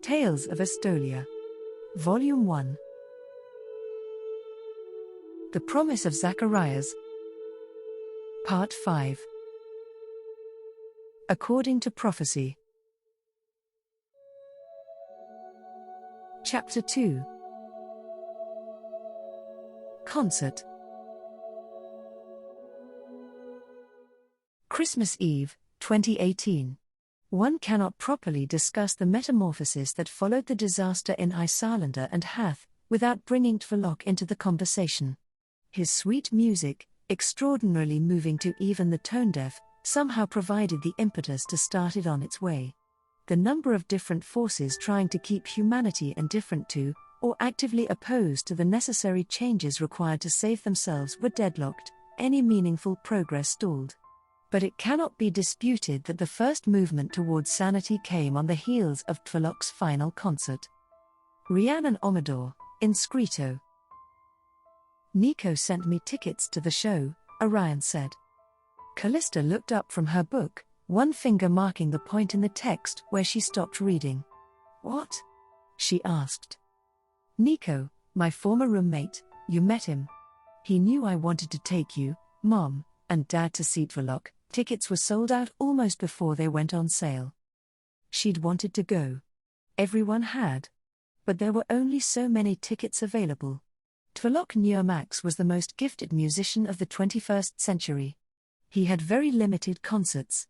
Tales of Estolia. Volume 1. The Promise of Zacharias. Part 5. According to Prophecy. Chapter 2. Concert. Christmas Eve, 2018. One cannot properly discuss the metamorphosis that followed the disaster in Iceland and Hath, without bringing Tverlock into the conversation. His sweet music, extraordinarily moving to even the tone-deaf, somehow provided the impetus to start it on its way. The number of different forces trying to keep humanity indifferent to, or actively opposed to the necessary changes required to save themselves were deadlocked, any meaningful progress stalled. But it cannot be disputed that the first movement towards sanity came on the heels of Tverlock's final concert. Rhiannon Omador, in Scrito. Nico sent me tickets to the show, Orion said. Callista looked up from her book, one finger marking the point in the text where she stopped reading. What? She asked. Nico, my former roommate, you met him. He knew I wanted to take you, Mom, and Dad to see Tverlock. Tickets were sold out almost before they went on sale. She'd wanted to go. Everyone had. But there were only so many tickets available. Tverlock Neumax was the most gifted musician of the 21st century. He had very limited concerts.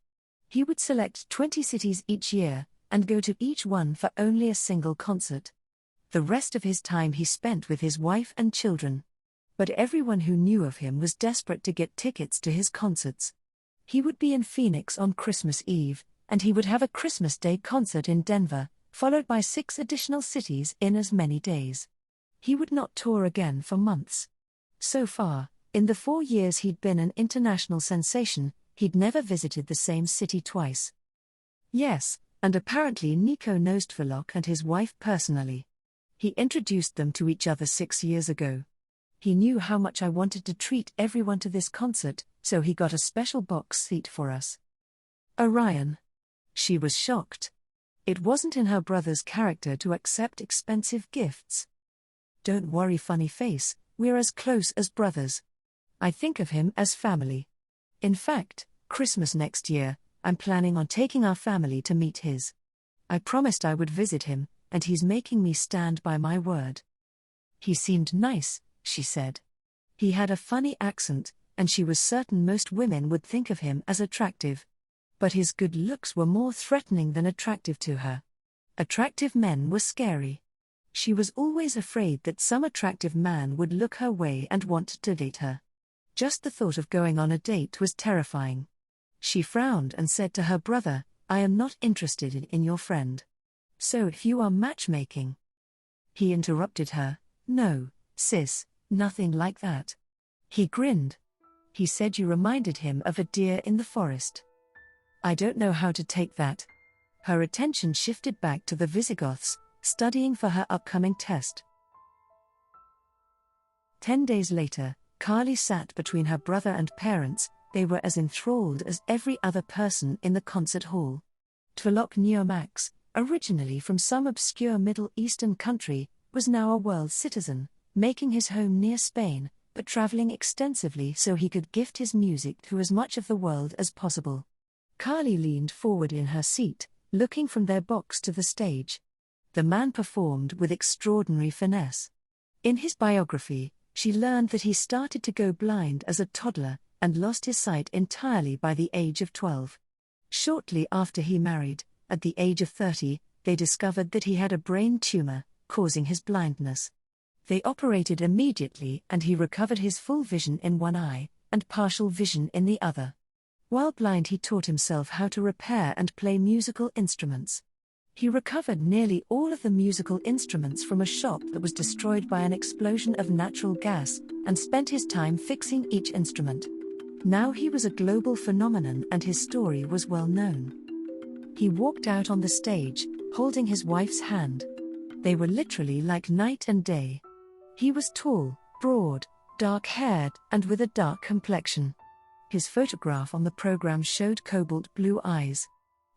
He would select 20 cities each year, and go to each one for only a single concert. The rest of his time he spent with his wife and children. But everyone who knew of him was desperate to get tickets to his concerts. He would be in Phoenix on Christmas Eve, and he would have a Christmas Day concert in Denver, followed by 6 additional cities in as many days. He would not tour again for months. So far, in the 4 years he'd been an international sensation, he'd never visited the same city twice. Yes, and apparently Nico knows Tverlock and his wife personally. He introduced them to each other 6 years ago. He knew how much I wanted to treat everyone to this concert, so he got a special box seat for us. Orion. She was shocked. It wasn't in her brother's character to accept expensive gifts. Don't worry, funny face, we're as close as brothers. I think of him as family. In fact, Christmas next year, I'm planning on taking our family to meet his. I promised I would visit him, and he's making me stand by my word. He seemed nice, she said. He had a funny accent, and she was certain most women would think of him as attractive. But his good looks were more threatening than attractive to her. Attractive men were scary. She was always afraid that some attractive man would look her way and want to date her. Just the thought of going on a date was terrifying. She frowned and said to her brother, I am not interested in your friend. So if you are matchmaking. He interrupted her, no, sis, nothing like that. He grinned. He said you reminded him of a deer in the forest. I don't know how to take that. Her attention shifted back to the Visigoths, studying for her upcoming test. 10 days later, Carly sat between her brother and parents. They were as enthralled as every other person in the concert hall. Tverlock Neumax, originally from some obscure Middle Eastern country, was now a world citizen, making his home near Spain, but traveling extensively so he could gift his music to as much of the world as possible. Carly leaned forward in her seat, looking from their box to the stage. The man performed with extraordinary finesse. In his biography, she learned that he started to go blind as a toddler, and lost his sight entirely by the age of 12. Shortly after he married, at the age of 30, they discovered that he had a brain tumor, causing his blindness. They operated immediately and he recovered his full vision in one eye, and partial vision in the other. While blind, he taught himself how to repair and play musical instruments. He recovered nearly all of the musical instruments from a shop that was destroyed by an explosion of natural gas, and spent his time fixing each instrument. Now he was a global phenomenon and his story was well known. He walked out on the stage, holding his wife's hand. They were literally like night and day. He was tall, broad, dark-haired, and with a dark complexion. His photograph on the program showed cobalt blue eyes.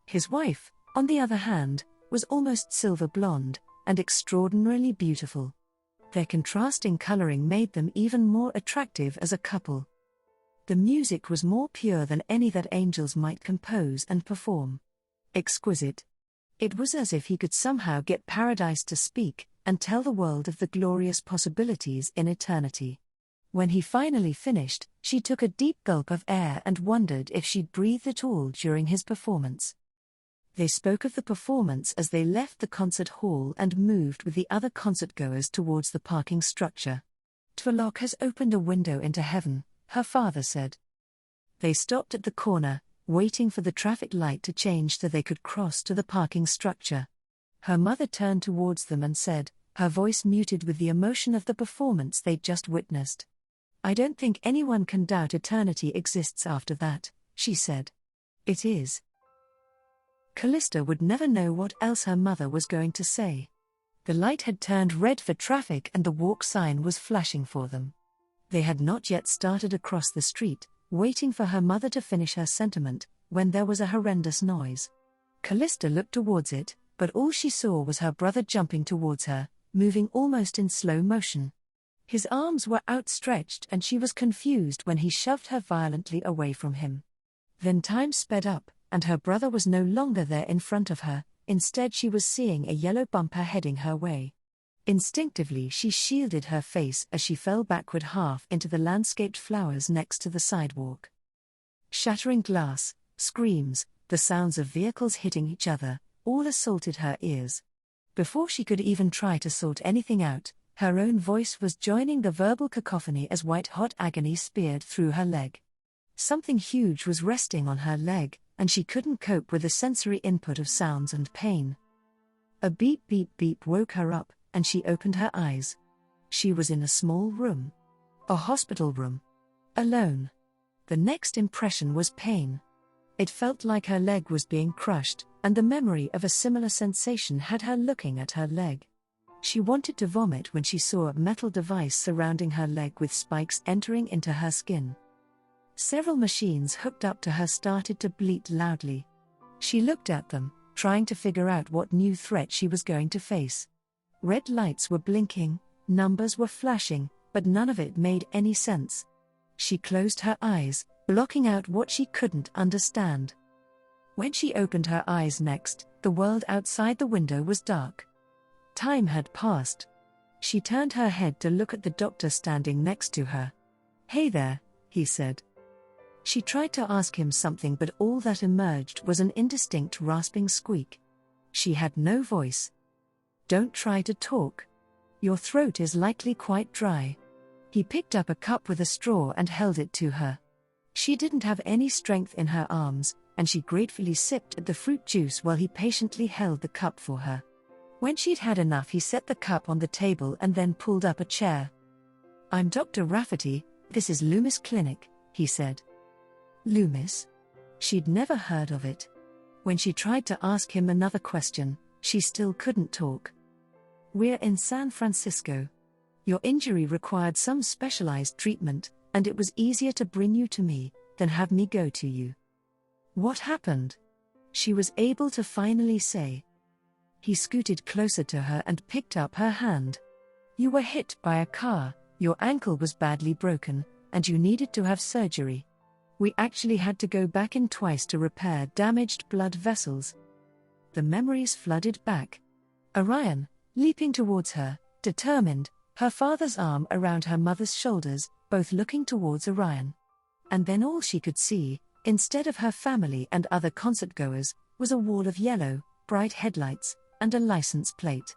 His wife, on the other hand, was almost silver blonde, and extraordinarily beautiful. Their contrasting coloring made them even more attractive as a couple. The music was more pure than any that angels might compose and perform. Exquisite. It was as if he could somehow get paradise to speak, and tell the world of the glorious possibilities in eternity. When he finally finished, she took a deep gulp of air and wondered if she'd breathed at all during his performance. They spoke of the performance as they left the concert hall and moved with the other concertgoers towards the parking structure. Tvolock has opened a window into heaven, her father said. They stopped at the corner, waiting for the traffic light to change so they could cross to the parking structure. Her mother turned towards them and said, her voice muted with the emotion of the performance they'd just witnessed. "I don't think anyone can doubt eternity exists after that," she said. "It is." Callista would never know what else her mother was going to say. The light had turned red for traffic and the walk sign was flashing for them. They had not yet started across the street, waiting for her mother to finish her sentiment, when there was a horrendous noise. Callista looked towards it, but all she saw was her brother jumping towards her, moving almost in slow motion. His arms were outstretched and she was confused when he shoved her violently away from him. Then time sped up, and her brother was no longer there in front of her, instead she was seeing a yellow bumper heading her way. Instinctively she shielded her face as she fell backward half into the landscaped flowers next to the sidewalk. Shattering glass, screams, the sounds of vehicles hitting each other, all assaulted her ears. Before she could even try to sort anything out, her own voice was joining the verbal cacophony as white-hot agony speared through her leg. Something huge was resting on her leg, and she couldn't cope with the sensory input of sounds and pain. A beep beep beep woke her up, and she opened her eyes. She was in a small room. A hospital room. Alone. The next impression was pain. It felt like her leg was being crushed, and the memory of a similar sensation had her looking at her leg. She wanted to vomit when she saw a metal device surrounding her leg with spikes entering into her skin. Several machines hooked up to her started to bleat loudly. She looked at them, trying to figure out what new threat she was going to face. Red lights were blinking, numbers were flashing, but none of it made any sense. She closed her eyes, blocking out what she couldn't understand. When she opened her eyes next, the world outside the window was dark. Time had passed. She turned her head to look at the doctor standing next to her. "Hey there," he said. She tried to ask him something, but all that emerged was an indistinct rasping squeak. She had no voice. "Don't try to talk. Your throat is likely quite dry." He picked up a cup with a straw and held it to her. She didn't have any strength in her arms, and she gratefully sipped at the fruit juice while he patiently held the cup for her. When she'd had enough, he set the cup on the table and then pulled up a chair. "I'm Dr. Rafferty, this is Loomis Clinic," he said. Loomis? She'd never heard of it. When she tried to ask him another question, she still couldn't talk. "We're in San Francisco. Your injury required some specialized treatment, and it was easier to bring you to me than have me go to you." "What happened?" she was able to finally say. He scooted closer to her and picked up her hand. "You were hit by a car, your ankle was badly broken, and you needed to have surgery. We actually had to go back in twice to repair damaged blood vessels." The memories flooded back. Orion, leaping towards her, determined, her father's arm around her mother's shoulders, both looking towards Orion. And then all she could see, instead of her family and other concertgoers, was a wall of yellow, bright headlights, and a license plate.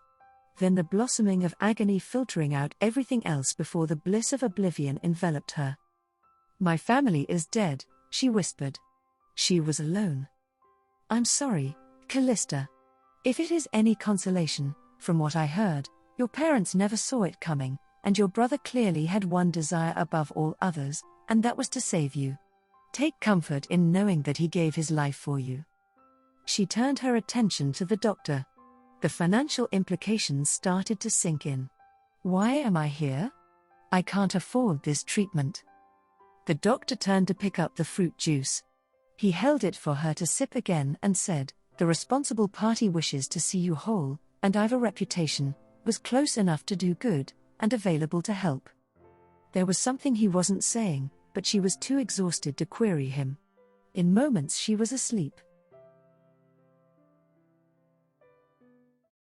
Then the blossoming of agony filtering out everything else before the bliss of oblivion enveloped her. "My family is dead," she whispered. She was alone. "I'm sorry, Callista. If it is any consolation, from what I heard, your parents never saw it coming, and your brother clearly had one desire above all others, and that was to save you. Take comfort in knowing that he gave his life for you." She turned her attention to the doctor. The financial implications started to sink in. "Why am I here? I can't afford this treatment." The doctor turned to pick up the fruit juice. He held it for her to sip again and said, The responsible party wishes to see you whole, and I've a reputation, was close enough to do good, and available to help. There was something he wasn't saying, but she was too exhausted to query him. In moments she was asleep.